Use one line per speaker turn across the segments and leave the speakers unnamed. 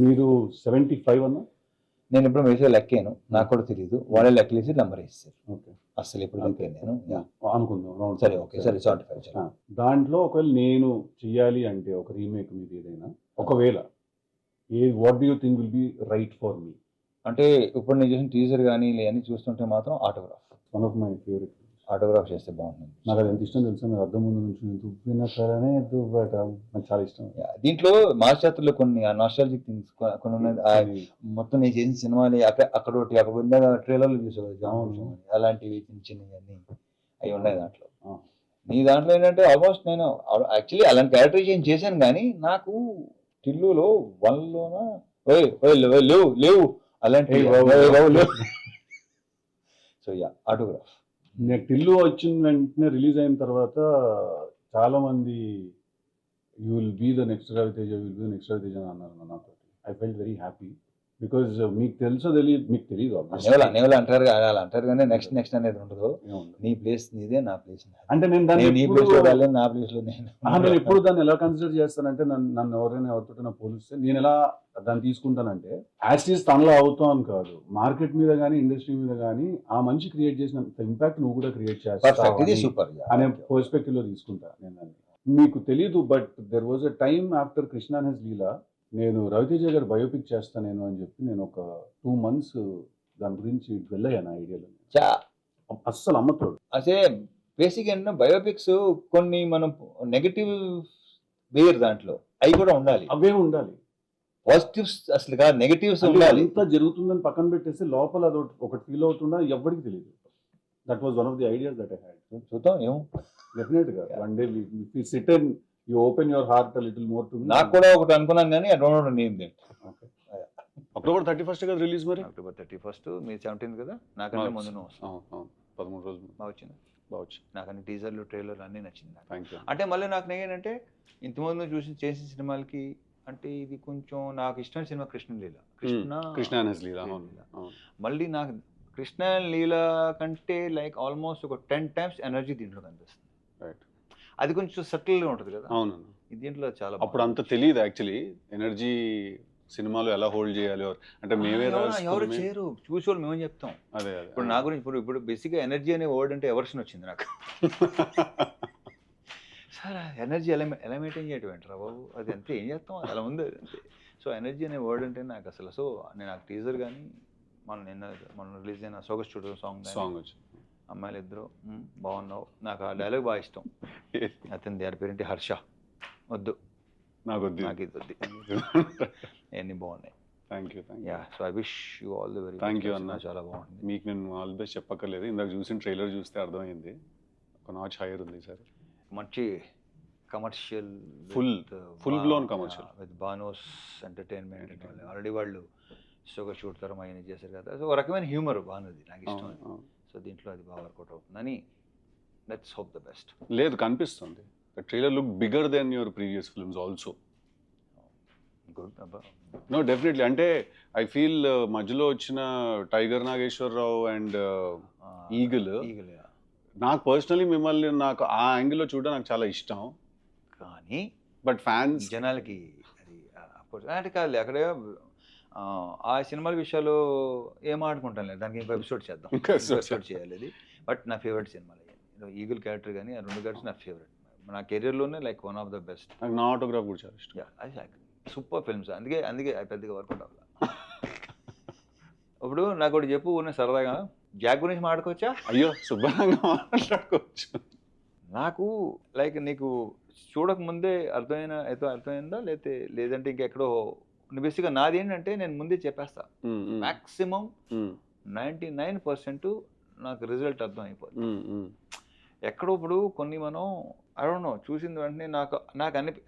మీరు 75 అన్నా?
నేను ఇప్పుడు వేసే లెక్కాను, నాకు కూడా తెలియదు. వాళ్ళే లెక్కలేసి నెంబర్ వేస్తారు.
ఓకే.
అసలు ఇప్పుడు
అంతే.
లెక్కాను నేను. Yeah.
అనుకుందాం రౌండ్.
సరే, ఓకే, సరే 75
ఆ, దాంట్లో ఒకవేళ నేను చెయ్యాలి అంటే ఒక రీమేక్ మీద ఏదైనా, ఒకవేళ what do you think will be right for me?
అంటే ఇప్పుడు నేను చేసిన టీజర్ కానీ ఇవన్నీ చూస్తుంటే మాత్రం
one of my favourite.
Autograph చేస్తే బాగుంటుంది.
నాకు అది ఎంత ఇష్టం తెలుసా? మీరు అద్దం ముందు నుంచి దువ్విన సరనే దువ్వట, నాకు చాలా ఇష్టం.
Yeah. దీంట్లో మాస్టర్లో కొన్ని నాస్టాలజిక్ థింగ్స్ కొన్ని ఉన్నాయి. మొత్తం నేను చేసిన సినిమాని అక్కడ ఒకటి అక్కడ ఉన్న ట్రైలర్లు చూసేవాళ్ళు, అలాంటివి చిన్న చిన్నవన్నీ అవి ఉన్నాయి దాంట్లో. నీ దాంట్లో ఏంటంటే ఆల్మోస్ట్ నేను యాక్చువల్లీ అలాంటి క్యారెక్టరైజేషన్ చేశాను, కానీ నాకు టిల్లులో వన్లోన లేవు అలాంటి. So yeah, autograph.
నాకు టిల్లు వచ్చిన వెంటనే రిలీజ్ అయిన తర్వాత చాలా మంది you will be the next Raviteja, will be the next Raviteja అని అన్నారు నాతో. I felt very happy because మీకు తెలుసో తెలియదు, మీకు తెలియదు
నేవల అంటారు, అలా అంటారు, కానీ నెక్స్ట్ అనేది ఉండదు. నీ ప్లేస్ నీదే, నా ప్లేస్
అంటే నేను దాన్ని
నీ ప్లేస్ లో వెళ్ళాలి, నా ప్లేస్ లో
నేను ఎప్పుడు దాన్ని ఎలా కన్సిడర్ చేస్తానంటే, నన్ను ఎవరైనా ఎవరితో నా పోలిస్తే నేను ఎలా దాన్ని తీసుకుంటానంటే, యాస్టీస్ తనలో అవుతాను కాదు, మార్కెట్ మీద కానీ ఇండస్ట్రీ మీద కానీ ఆ మనిషి క్రియేట్ చేసిన ఇంపాక్ట్ నువ్వు కూడా క్రియేట్ చేస్తావు అనే పర్స్పెక్టివ్ లో తీసుకుంటా నేను దాన్ని. మీకు తెలీదు, but there was a time after Krishna and his లీలా, నేను రవితేజ గారు బయోపిక్ చేస్తాను నేను అని చెప్పి నేను ఒక 2 months దాని గురించి వెళ్ళాను ఐడియాలో. అస్సలు అమ్మతోడు.
అదే బేసిక్ ఏంటంటే బయోపిక్స్ కొన్ని మనం నెగటివ్ వేర్ దాంట్లో అవి కూడా ఉండాలి,
అవే ఉండాలి.
పాజిటివ్స్ అసలు కాదు, నెగటివ్స్ ఉండాలి.
అంతా జరుగుతుందని పక్కన పెట్టేసి లోపల అది ఒకటి ఫీల్ అవుతుందా ఎవరికి తెలియదు. That was one of the ideas that I had.
చూద్దాం ఏమో,
డెఫినెట్ గా one day we sit and you open your heart a little more to me.
నాకు కూడా ఒకటి అనుకున్నాను, కానీ I don't know name that.
October 31st కదా release మరి?
October 31st, మీ 17th కదా, నాకంటే ముందు
13 రోజులు
బాగా వచ్చింది.
బావచ్చు.
నాకన్నీ టీజర్లు ట్రైలర్లు అన్నీ నచ్చింది.
Thank you.
అంటే మళ్ళీ నాకు ఏంటంటే ఇంతకుముందు చేసిన సినిమాలకి అంటే ఇది కొంచెం నాకు ఇష్టమైన cinema Krishna Leela.
Krishna and his లీలా.
మళ్ళీ నాకు కృష్ణ లీల కంటే లైక్ ఆల్మోస్ట్ ఒక 10 times ఎనర్జీ దీంట్లో కనిపిస్తుంది.
రైట్.
అది కొంచెం సటిల్గా ఉంటుంది కదా.
అవును.
దీంట్లో చాలా
అప్పుడు అంత తెలియదు యాక్చువల్లీ ఎనర్జీ సినిమాలో ఎలా హోల్డ్ చేయాలి అంటే మేమే
ఎవరు చేయరు, చూసేవాళ్ళు మేమని చెప్తాం.
అదే
ఇప్పుడు నా గురించి ఇప్పుడు బేసిక్గా ఎనర్జీ అనే వర్డ్ అంటే ఎవర్షన్ వచ్చింది నాకు. సార్ ఎనర్జీ ఎలా మెయింటైన్ చేయటం ఏంటరా బాబు, అది అంతే, ఏం చేస్తాం, అలా ఉంది అది అంతే. సో ఎనర్జీ అనే వర్డ్ అంటే నాకు అసలు, సో నేను నాకు టీజర్ కానీ మనం రిలీజ్ అయిన సోగ స్టూడియో సాంగ్
వచ్చి
అమ్మాయిలు ఇద్దరు బాగున్నావు, నాకు ఆ డైలాగ్ బాగా ఇష్టం. అతని దాని పేరేంటి, హర్ష. వద్దు నాకు ఇది వద్దు, అన్నీ బాగున్నాయి.
Thank you.
Yeah, so I wish you all the very.
Thank you అన్న,
చాలా బాగుంటుంది.
మీకు నేను ఆల్ ది బెస్ట్ చెప్పక్కర్లేదు, ఇందాక చూసిన ట్రైలర్ చూస్తే అర్థమైంది, ఒక నాచ్ హైయర్ ఉంది సార్. మంచి
commercial,
full blown commercial
with bonus entertainment. Already వాళ్ళు షోగా షూట్ తరం అవన్నీ చేశారు కదా, సో ఒక రకమైన హ్యూమర్ బాగున్నది, నాకు ఇష్టం. సో దీంట్లో అది బాగా వర్కౌట్ అవుతుందని లెట్స్ హోప్ ద బెస్ట్.
లేదు, కనిపిస్తుంది. The trailer looked bigger than your previous films also.
Good.
No, definitely. అంటే I feel మధ్యలో వచ్చిన టైగర్ నాగేశ్వరరావు అండ్ ఈగల్ నాకు పర్సనలీ మిమ్మల్ని నాకు ఆ యాంగిల్లో చూడడం నాకు చాలా ఇష్టం,
కానీ
బట్ ఫ్యాన్స్
జనాలకి అది అంటే కాదు. అక్కడే ఆ సినిమాల విషయాలు ఏం ఆడుకుంటాం లేదు, దానికి ఇంకో ఎపిసోడ్ చేద్దాం, ఎపిసోడ్ చేయాలి అది. బట్ నా ఫేవరెట్ సినిమాలు ఈగల్ క్యారెక్టర్ కానీ, ఆ 2 క్యారెక్టర్స్ నా ఫేవరెట్, నా కెరీర్లోనే like one of the best.
నాకు నా ఆటోగ్రాఫ్ కూడా చాలా ఇష్టం.
అది సూపర్ ఫిల్మ్స్, అందుకే పెద్దగా వర్కౌట్ అవ్వాలి. ఇప్పుడు నాకు ఒకటి చెప్పు, ఉన్న సరదాగా జాక్ గురించి మాట్లాడుకోవచ్చా?
అయ్యో, శుభ్రంగా మాట్లాడుకోవచ్చు.
నాకు లైక్ నీకు చూడకముందే అర్థమైందా లేదంటే ఇంకెక్కడో బేసిక్గా నాది ఏంటంటే నేను ముందే చెప్పేస్తా, మ్యాక్సిమం 99% నాకు రిజల్ట్ అర్థం అయిపోతుంది. ఎక్కడో ఇప్పుడు కొన్ని మనం ఐ డోంట్ నో చూసిన వెంటనే నాకు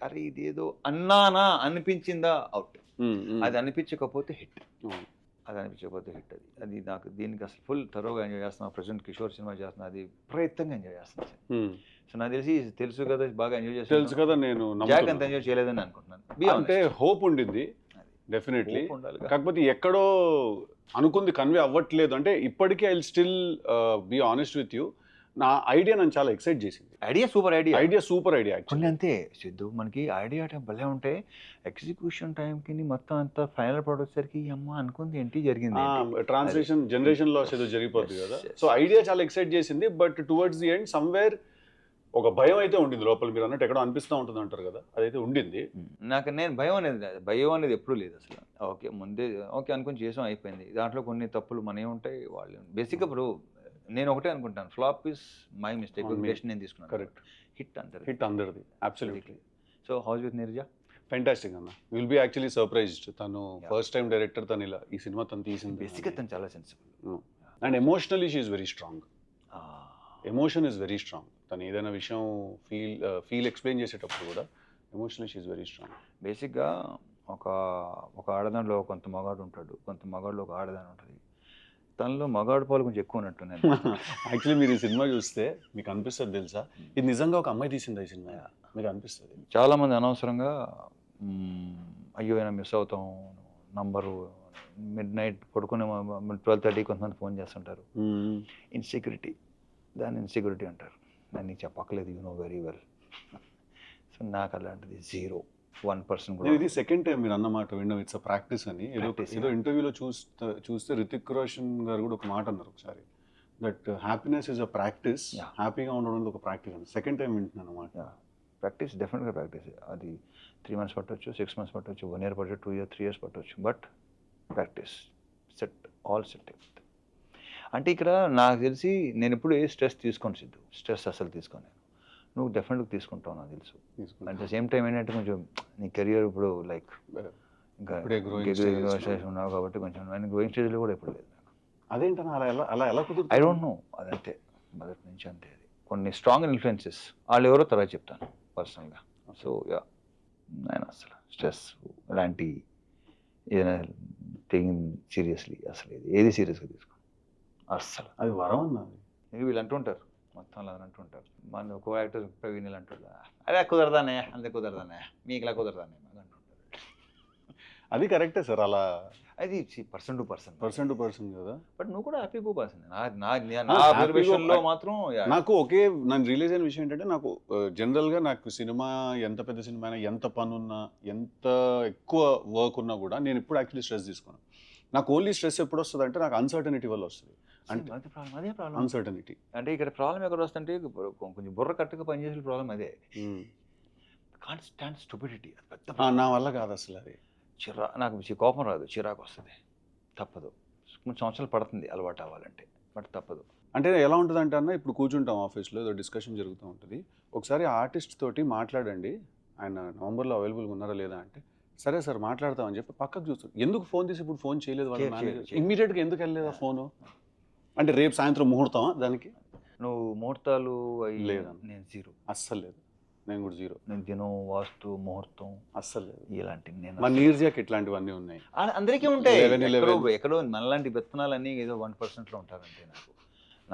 అరే ఇదేదో అన్నానా అనిపించిందా, అవుట్. అది అనిపించకపోతే హిట్, అది నాకు దీనికి అసలు ఫుల్ థరోగా ఎంజాయ్ చేస్తున్నాను. ప్రజెంట్ కిషోర్ సినిమా చేస్తున్నా, అది ప్రయత్నంగా ఎంజాయ్ చేస్తున్నాను. సో నాకు తెలుసు కదా, బాగా ఎంజాయ్ చేస్తాను.
తెలుసు కదా, నేను
జాక్ అంత ఎంజాయ్ చేయలేదని అనుకుంటున్నాను.
అంటే హోప్ ఉండింది డెఫినెట్లీ, కాకపోతే ఎక్కడో అనుకుంది కన్వే అవ్వట్లేదు. అంటే ఇప్పటికీ I will still be honest with you, నా ఐడియా నన్ను చాలా ఎక్సైట్ చేసింది.
Idea super idea
super idea
కొన్ని అంతే సిద్ధు, మనకి ఐడియా భలే ఉంటే ఎగ్జిక్యూషన్ టైంకి మొత్తం అంతా ఫైనల్ ప్రోడక్ట్ సరికి అమ్మ అనుకుంది ఏంటి జరిగింది
ట్రాన్స్లేషన్ జనరేషన్ లాస్ ఏదో జరిగిపోద్ది కదా. సో ఐడియా చాలా ఎక్సైట్ చేసింది. But towards the end somewhere ఒక భయం అయితే ఉండింది లోపల. మీరు అన్నట్టు ఎక్కడో అనిపిస్తూ ఉంటుంది అంటారు కదా, అదైతే ఉండింది.
నేను భయం అనేది ఎప్పుడూ లేదు అసలు. ఓకే ముందే ఓకే అనుకుని చేసాం అయిపోయింది. దాంట్లో కొన్ని తప్పులు మనమే ఉంటాయి వాళ్ళు బేసిక్గా. ఇప్పుడు నేను ఒకటే అనుకుంటాను, flop is my mistake, decision నేను తీసుకున్నాను.
కరెక్ట్.
హిట్
అందరిది absolutely.
So how's with Neeraja
fantastic అన్న. Will be actually surprised. తను ఫస్ట్ టైం డైరెక్టర్, తను ఇలా ఈ సినిమా తను తీసింది.
బేసిక్గా తను చాలా sensible
and emotionally she is very strong. Emotion is very strong. తను ఏదైనా విషయం ఫీల్ ఎక్స్ప్లెయిన్ చేసేటప్పుడు కూడా emotionally she is very strong.
బేసిక్గా ఒక ఆడదానిలో కొంత మగాడు ఉంటాడు, కొంత మగాడులో ఒక ఆడదాని ఉంటుంది. తనలో మగాడు పాలు కొంచెం ఎక్కువ ఉన్నట్టున్నాను.
యాక్చువల్లీ మీరు ఈ సినిమా చూస్తే మీకు అనిపిస్తుంది తెలుసా, ఇది నిజంగా ఒక అమ్మాయి తీసింది ఈ సినిమా మీకు అనిపిస్తుంది.
చాలామంది అనవసరంగా అయ్యో అయినా మిస్ అవుతాం నంబరు, మిడ్ పడుకునే 12:30 కొంతమంది ఫోన్ చేస్తుంటారు. ఇన్సెక్యూరిటీ, దాన్ని ఇన్సెక్యూరిటీ అంటారు. దాన్ని నీకు చెప్పక్కలేదు, you know very well. So నాకు అలాంటిది 0-1% కూడా.
ఇది సెకండ్ టైం మీరు అన్నమాట విన్నాం, ఇట్స్ అ ప్రాక్టీస్ అని. ఏదో ఇంటర్వ్యూలో చూస్తే రితిక్ రోషన్ గారు కూడా ఒక మాట అన్నారు ఒకసారి, that happiness is a practice, హ్యాపీగా ఉండడం ఒక ప్రాక్టీస్ అని. సెకండ్ టైం వింటున్నాను అన్నమాట.
ప్రాక్టీస్ డెఫినెట్గా ప్రాక్టీస్. అది 3 months పట్టవచ్చు, 6 months పట్టవచ్చు, 1 year పట్టవచ్చు, 2 years 3 years పట్టవచ్చు. But practice all set. అంటే ఇక్కడ నాకు తెలిసి నేను ఎప్పుడు ఏ స్ట్రెస్ తీసుకోను సిద్ధు, స్ట్రెస్ అసలు తీసుకోను. నువ్వు డెఫినెట్గా తీసుకుంటావు నాకు తెలుసు. అట్ ద సేమ్ టైం ఏంటంటే కొంచెం నీ కెరియర్ ఇప్పుడు లైక్ ఇంకా ఉన్నావు కాబట్టి కొంచెం నేను గ్రోయింగ్ స్టేజ్లో కూడా ఎప్పుడు లేదు నాకు.
అదేంటన్నా అలా ఎలా కుదురు?
ఐ డోంట్ నో, అదంతే మొదటి నుంచి అంతే. అది కొన్ని స్ట్రాంగ్ ఇన్ఫ్లుయెన్సెస్, వాళ్ళు ఎవరో తర్వాత చెప్తాను పర్సనల్గా. సో యా, నేను అసలు స్ట్రెస్ ఇలాంటి ఏదైనా టేకింగ్ సీరియస్లీ అసలు ఏది సీరియస్గా తీసుకో అస్సలు.
అది వరం అన్నది.
వీళ్ళు అంటుంటారు మొత్తం అలా అంటుంటారు. మన ఒక యాక్టర్ ప్రవీణ్ ఇలా అంటారు, అదే కుదరదానే అంతే కుదరదానే మీకు ఇలా కుదరదానే అంటుంటారు.
అది కరెక్టే సార్, అలా
అది పర్సన్ టు పర్సన్
కదా.
బట్ నువ్వు కూడా హ్యాపీ పర్సన్. నా మాత్రం
నాకు నన్ను రిలీజ్ అయిన విషయం ఏంటంటే, నాకు జనరల్గా నాకు సినిమా ఎంత పెద్ద సినిమా అయినా, ఎంత పని ఉన్నా, ఎంత ఎక్కువ వర్క్ ఉన్నా కూడా నేను ఎప్పుడు యాక్చువల్లీ స్ట్రెస్ తీసుకోను. నాకు ఓన్లీ స్ట్రెస్ ఎప్పుడు వస్తుంది అంటే నాకు అన్సర్టనిటీ వల్ల వస్తుంది. అంటే
అదే ప్రాబ్లం,
అన్సర్టనిటీ.
అంటే ఇక్కడ ప్రాబ్లం ఎక్కడ వస్తుంటే కొంచెం బుర్ర కట్టుగా పనిచేసే ప్రాబ్లం అదే. Can't stand stupidity.
నా వల్ల కాదు అసలు. అది
నాకు కోపం రాదు, చిరాకు వస్తుంది. తప్పదు, కొన్ని సంవత్సరాలు పడుతుంది అలవాటు అవ్వాలంటే, బట్ తప్పదు.
అంటే ఎలా ఉంటుంది అంటే అన్న, ఇప్పుడు కూర్చుంటాం ఆఫీస్లో, ఏదో డిస్కషన్ జరుగుతూ ఉంటుంది. ఒకసారి ఆర్టిస్ట్ తోటి మాట్లాడండి, ఆయన నవంబర్లో అవైలబుల్గా ఉన్నారా లేదా అంటే, సరే సార్ మాట్లాడతామని చెప్పి పక్కకు చూస్తాడు. ఎందుకు ఫోన్ తీసి ఇప్పుడు ఫోన్ చేయలేదు వాళ్ళ మేనేజర్, ఇమ్మీడియట్గా ఎందుకు వెళ్ళలేదా ఫోను అంటే, రేపు సాయంత్రం ముహూర్తం దానికి
నువ్వు ముహూర్తాలు
లేదా?
నేను 0
అస్సలు లేదు. నేను కూడా 0.
నేను దినం వాస్తు ముహూర్తం
అస్సలు లేదు.
ఇలాంటివి నేను
మా నీర్జాకి ఇట్లాంటివన్నీ ఉన్నాయి.
అందరికీ ఉంటాయి. ఎక్కడో మనలాంటి విత్తనాలన్నీ ఏదో 1%లో ఉంటారంటే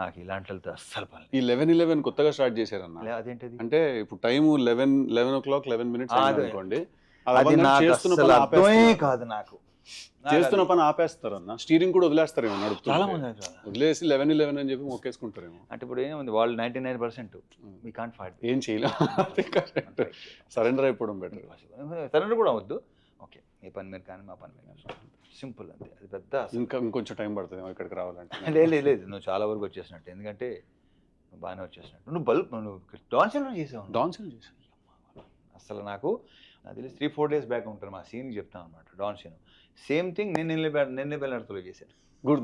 నాకు ఇలాంటి వెళ్తే అస్సలు పని.
ఈ 11 కొత్తగా స్టార్ట్ చేశారన్న.
అదేంటది
అంటే ఇప్పుడు టైం 11 o'clock 11 minutes అనుకోండి.
అర్థమే కాదు నాకు.
చేస్తున్న పని ఆపేస్తారన్న, స్టీరింగ్ కూడా వదిలేస్తారేమో,
చాలా మంది
వదిలేసి 11 అని చెప్పి మొక్కేసుకుంటారేమో.
అంటే ఇప్పుడు ఏముంది, వాళ్ళు 99% వీ కాంట్ ఫైట్,
ఏం చేయలేము. సరెండర్ అయిపోవడం బెటర్.
సరెండర్ కూడా వద్దు, ఓకే ఏ పని మీరు కానీ మా పని మీరు, సింపుల్ అంతే. అది పెద్ద
ఇంకొంచెం టైం పడుతుంది ఇక్కడికి రావాలంటే.
లేదు నువ్వు చాలా వరకు వచ్చేసినట్టు, ఎందుకంటే నువ్వు బాగానే వచ్చేసినట్టు. నువ్వు డాన్సన్ చేసావు. అసలు నాకు తెలిసి 3-4 days బ్యాక్ ఉంటారు, మా సీన్కి చెప్తాను అనమాట. డాన్ సీన్ సేమ్ థింగ్ నేను నిన్నెళ్ళతో చేశాను.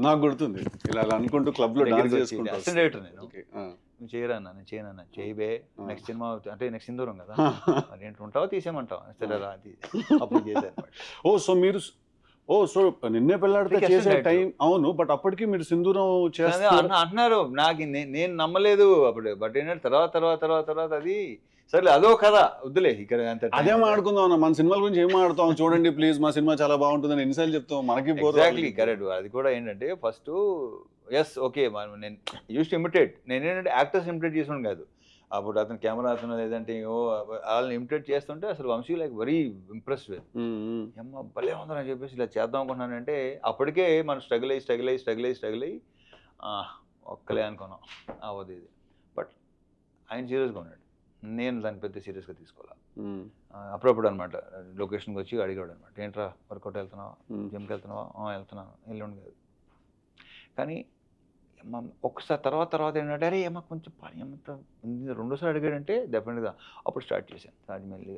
నాకు గుర్తుంది, ఇలా అనుకుంటూ క్లబ్లో డాన్స్ చేసుకుంటూ.
అసిస్టెంట్ నేను, నువ్వు చేయరన్నా, నేను చేయనన్నా, చేయబే నెక్స్ట్ సినిమా అంటే నెక్స్ట్ సింధూరం కదా, ఏంటి ఉంటావో తీసేయమంటావు, సరే రా అది అప్పుడు చేశాను.
సో నిన్నే పెళ్ళాడితే చేసే టైం. అవును, బట్ అప్పటికి మీరు సింధూరం చేస్తారు
అంటున్నారు. నాకు నేను నమ్మలేదు అప్పుడు, బట్ ఏంటంటే తర్వాత అది సరే అదో కదా వద్దులే ఇక్కడ.
అదే మాట్లాడుకుందాం, మన సినిమాల గురించి ఏం మాట్లాడతాం చూడండి ప్లీజ్, మా సినిమా చాలా బాగుంటుందని ఎన్నిసార్లు చెప్తాం, మనకి
ఎగ్జాక్ట్లీ కరెక్ట్. అది కూడా ఏంటంటే ఫస్ట్ ఎస్ ఓకే, నేను యూస్ టు ఇమిటేట్. నేను ఏంటంటే యాక్టర్స్ ఇమిటేట్ చేసుకుని కాదు, అప్పుడు అతను కెమెరా అతను లేదంటే వాళ్ళని ఇమిటేట్ చేస్తుంటే అసలు Vamshi like very impressed with, అమ్మ భలే ఉందని చెప్పేసి ఇలా చేద్దాం అనుకున్నానంటే, అప్పటికే మనం స్ట్రగుల్ అయ్యి ఒక్కలే అనుకున్నాం అవ్వదు ఇది. ఆయన సీరియస్గా ఉన్నాడు, నేను దాన్ని పెద్ద సీరియస్గా తీసుకోవాలి. అప్పుడప్పుడు అనమాట లొకేషన్కి వచ్చి అడిగాడు అనమాట, ఏంట్రా వర్కౌట్ వెళ్తున్నావా, జిమ్కి వెళ్తున్నావా, వెళ్తున్నాను, ఎల్లుండి కాదు. కానీ ఒకసారి తర్వాత ఏంటంటే అరే ఏమో కొంచెం పని ఏమంత రెండోసారి అడిగాడంటే డెఫినెట్గా అప్పుడు స్టార్ట్ చేశాను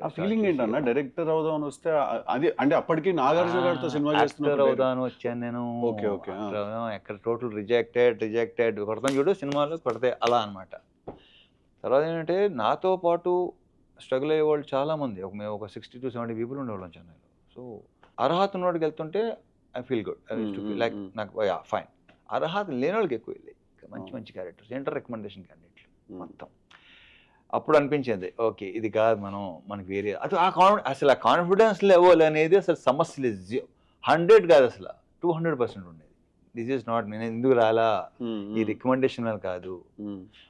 ఆ ఫీలింగ్ ఏంటన్నా డైరెక్టర్ అవుదామని వస్తే అది అంటే అప్పటికి నాగార్జున గారితో సినిమా చేస్తున్నారు
అవుదాను వచ్చాను నేను.
ఓకే ఓకే
ఎక్కడ టోటల్ రిజెక్టెడ్ కొడతాను చూడు సినిమాలు కొడితే అలా అనమాట. తర్వాత ఏంటంటే నాతో పాటు స్ట్రగుల్ అయ్యే వాళ్ళు చాలామంది, మేము ఒక 60 to 70 పీపుల్ ఉండేవాళ్ళం చెన్నైలో. సో అర్హత ఉన్నోడికి వెళ్తుంటే I feel good, I use to feel like నాకు ఫైన్. అర్హత లేని వాళ్ళకి ఎక్కువ వెళ్ళాయి మంచి క్యారెక్టర్స్, ఇంటర్ రికమెండేషన్ క్యాండిడేట్లు మొత్తం. అప్పుడు అనిపించింది ఓకే ఇది కాదు మనకి వేరే అది అసలు ఆ కాన్ఫిడెన్స్ లెవెల్ అనేది అసలు సమస్య లేదు, 100 కాదు అసలు 200% ఉండేది. దిస్ ఈజ్ నాట్ నేను ఎందుకు రాలా ఈ రికమెండేషన్ వల్ల కాదు.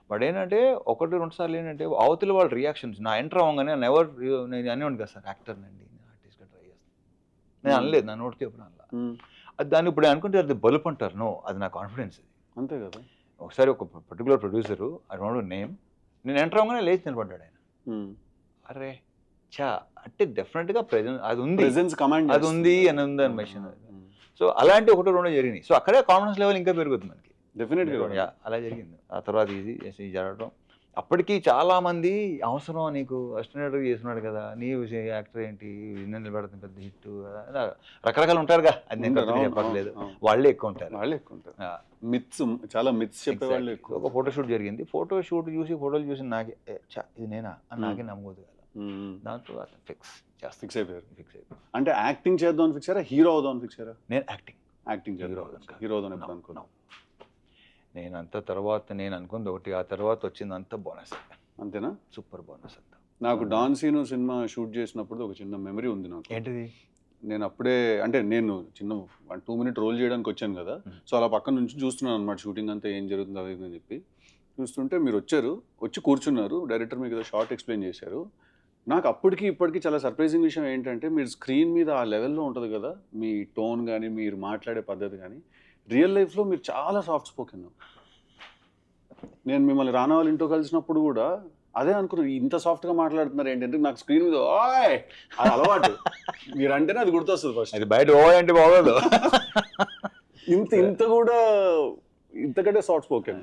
బట్ ఏంటంటే 1-2 సార్లు ఏంటంటే అవతల వాళ్ళ రియాక్షన్స్ నా ఎంటర్ అవ్వగానే నేను అనేవాడిని కదా సార్ యాక్టర్ని అండి, ఆర్టిస్ట్గా ట్రై చేస్తాను, నేను అనలేదు, నా నోటికి ఎప్పుడు అనలా. అది దాన్ని ఇప్పుడు అనుకుంటే అది బలుపు అంటారు, నో అది నా కాన్ఫిడెన్స్. అది
అంతే కదా.
ఒకసారి ఒక particular producer I don't know name, నేను ఎంటర్ అవ్వగానే లేచి నిలబడ్డాడు ఆయన. అరే చా అంటే డెఫినెట్గా ప్రెజెన్స్ అది ఉంది, అది ఉంది అని ఉంది అని మెషిన్. సో అలాంటి 1-2 జరిగినాయి. సో అక్కడే కాన్ఫిడెన్స్ లెవెల్ ఇంకా పెరుగుతుంది మనకి డెఫినెట్గా. అలా జరిగింది. ఆ తర్వాత ఇది జరగడం. అప్పటికి చాలామంది అవసరం నీకు అసిస్టెంట్ చేస్తున్నాడు కదా, నీ యాక్టర్ ఏంటి నిన్న నిలబడుతుంది పెద్ద హిట్, రకరకాలు ఉంటారుగా, అది నేను చెప్పట్లేదు, వాళ్ళే ఎక్కువ ఉంటారు.
మిత్స్ చాలా మిత్స్ చెప్పేవాళ్ళు.
ఒక ఫోటోషూట్ జరిగింది, ఫోటోషూట్ చూసి ఫోటోలు చూసి నాకే ఇది నేనా అని నాకే నమ్మకూడదు కదా, దాంతో ఫిక్స్ అయిపోయారు.
అంటే యాక్టింగ్ చేద్దాం ఫిక్స్ అయ్యారా, హీరో అవుదాం ఫిక్స్ అయ్యారా?
నేను
యాక్టింగ్ హీరో అవుదాం ఎప్పుడు అనుకున్నాను
నేను. అంత తర్వాత నేను అనుకుంది ఒకటి, ఆ తర్వాత వచ్చింది అంతా బోనస్.
అంతేనా?
సూపర్ బోనస్ అంతా.
నాకు డాన్ సీను సినిమా షూట్ చేసినప్పుడు ఒక చిన్న మెమరీ ఉంది నాకు.
ఏంటిది?
నేను అప్పుడే అంటే నేను చిన్న 2 minute రోల్ చేయడానికి వచ్చాను కదా, సో అలా పక్కన నుంచి చూస్తున్నాను అనమాట షూటింగ్ అంతా ఏం జరుగుతుంది అవి అని చెప్పి చూస్తుంటే మీరు వచ్చి కూర్చున్నారు, డైరెక్టర్ మీకు ఏదో షార్ట్ ఎక్స్ప్లెయిన్ చేశారు. నాకు అప్పటికి ఇప్పటికీ చాలా సర్ప్రైజింగ్ విషయం ఏంటంటే మీరు స్క్రీన్ మీద ఆ లెవెల్లో ఉంటుంది కదా మీ టోన్ కానీ మీరు మాట్లాడే పద్ధతి కానీ, రియల్ లైఫ్లో మీరు చాలా సాఫ్ట్ స్పోకెన్. నేను మిమ్మల్ని రానా వాళ్ళ ఇంట్లో కలిసినప్పుడు కూడా అదే అనుకున్నాను, ఇంత సాఫ్ట్గా మాట్లాడుతున్నారు ఏంటంటే నాకు స్క్రీన్ మీద ఓయ్ అది అలవాటు, మీరు అంటేనే అది గుర్తొస్తుంది ఫస్ట్.
అది బయట ఓయ్ అంటే బాగోదు,
ఇంత కూడా ఇంతకంటే సాఫ్ట్ స్పోకెన్.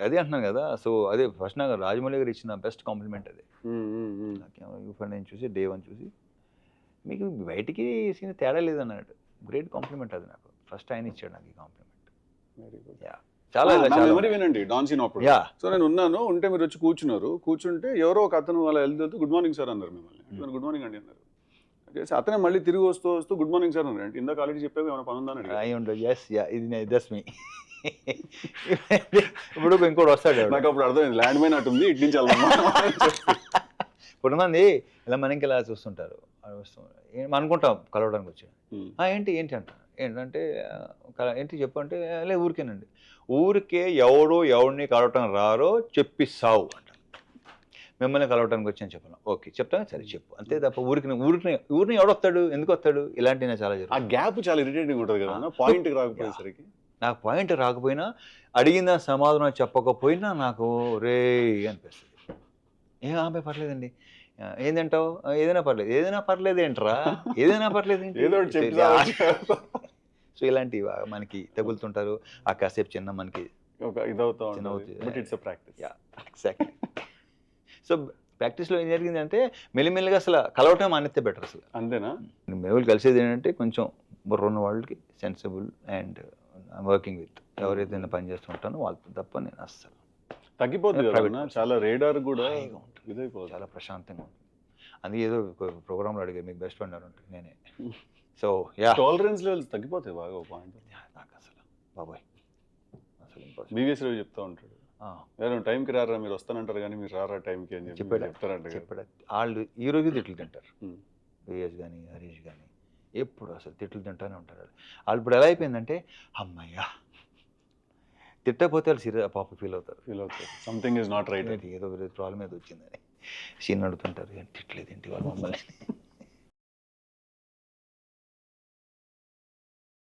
అదే అంటున్నాను కదా. సో అదే ఫస్ట్ నాకు రాజమౌళి గారు ఇచ్చిన బెస్ట్ కాంప్లిమెంట్ అదే. నేను చూసి డే 1 చూసి మీకు బయటికి సీన్ తేడా లేదన్నాడు, గ్రేట్ కాంప్లిమెంట్ అది నాకు. ఫస్ట్ ఆయన ఇచ్చాడు నాకు ఈ కాంప్లిమెంట్. చాలా
మెమరీ వినండి డాన్ సీన్ అప్పుడు. సో నేను ఉంటే మీరు వచ్చి కూర్చుంటే ఎవరో ఒక అతను వాళ్ళ వెళ్తూ గుడ్ మార్నింగ్ సార్ అన్నారు మిమ్మల్ని. గుడ్ మార్నింగ్ అండి అన్నారు. అతనే మళ్ళీ తిరిగి వస్తూ గుడ్ మార్నింగ్ సార్ అన్నారు. ఇందాక ఆల్రెడీ చెప్పావు ఏమైనా పని ఉందని.
ఇప్పుడు ఇంకోటి వస్తాడు,
నాకు అప్పుడు అర్థమైంది ల్యాండ్ మైన్ అటుంది ఇటు నుంచి
కొంతమంది ఇలా మనకి ఇలా చూస్తుంటారు, అనుకుంటాం కలవడానికి వచ్చి ఏంటి అంటారు, ఏంటంటే ఏంటి చెప్పు అంటే లే ఊరికేనండి, ఊరికే ఎవడిని కలవటం రారో చెప్పిస్తావు అంట. మిమ్మల్ని కలవటానికి వచ్చి అని చెప్పాను, ఓకే చెప్తాను సరే చెప్పు అంతే తప్ప ఊరిని ఎవడొస్తాడు, ఎందుకు వస్తాడు, ఇలాంటివి చాలా జరుగుతుంది.
ఆ గ్యాప్ చాలా ఇరిటేటింగ్ ఉంటుంది కదా, పాయింట్ రాకపోయేసరికి.
నాకు పాయింట్ రాకపోయినా అడిగిన సమాధానం చెప్పకపోయినా నాకు రే అనిపిస్తుంది. ఏం ఆమె పర్లేదండి, ఏంటంటావు, ఏదైనా పర్లేదు ఏంట్రా, ఏదైనా పర్లేదు సో ఇలాంటివి మనకి తగులుతుంటారు. ఆ కాసేపు చిన్న మనకి ఎగ్జాక్ట్లీ. సో ప్రాక్టీస్లో ఏం జరిగింది అంటే మెల్లిమెల్లిగా అసలు కలవటం మానేస్తే బెటర్ అసలు.
అంతేనా?
మేము కలిసేది ఏంటంటే కొంచెం బుర్రున్న వాళ్ళకి సెన్సిబుల్ అండ్ వర్కింగ్ విత్ ఎవరైతే నేను పని చేస్తుంటానో వాళ్ళతో తప్ప నేను అస్సలు
తగ్గిపోతుంది కదా, చాలా రేడార్ కూడా ఇదైపోతుంది,
చాలా ప్రశాంతంగా ఉంటుంది. అందుకే ఏదో ప్రోగ్రాంలో అడిగారు మీకు బెస్ట్ ఫ్రెండ్ అంటే నేనే. సో
టాలరెన్స్ లెవెల్స్ తగ్గిపోతాయి బాగా. పాయింట్
నాకు అసలు బాబాయ్ అసలు
బీవీఎస్ రావు చెప్తా ఉంటాడు, టైంకి రారా మీరు వస్తానంటారు కానీ మీరు రారా టైంకి అని చెప్పాడు.
వాళ్ళు ఈ రోజు తిట్లు తింటారు, బీవీఎస్ కానీ హరీష్ కానీ ఎప్పుడు అసలు తిట్లు తింటానే ఉంటారు. వాళ్ళు ఇప్పుడు ఎలా అయిపోయిందంటే అమ్మయ్యా తిట్టకపోతే వాళ్ళు పాప ఫీల్ అవుతారు
సంథింగ్ ఈజ్ నాట్ రైట్,
ఏదో ప్రాబ్లం ఏదో వచ్చిందని సీన్ అడుగుతుంటారు, తిట్టలేదు ఏంటి వాళ్ళు మమ్మల్ని.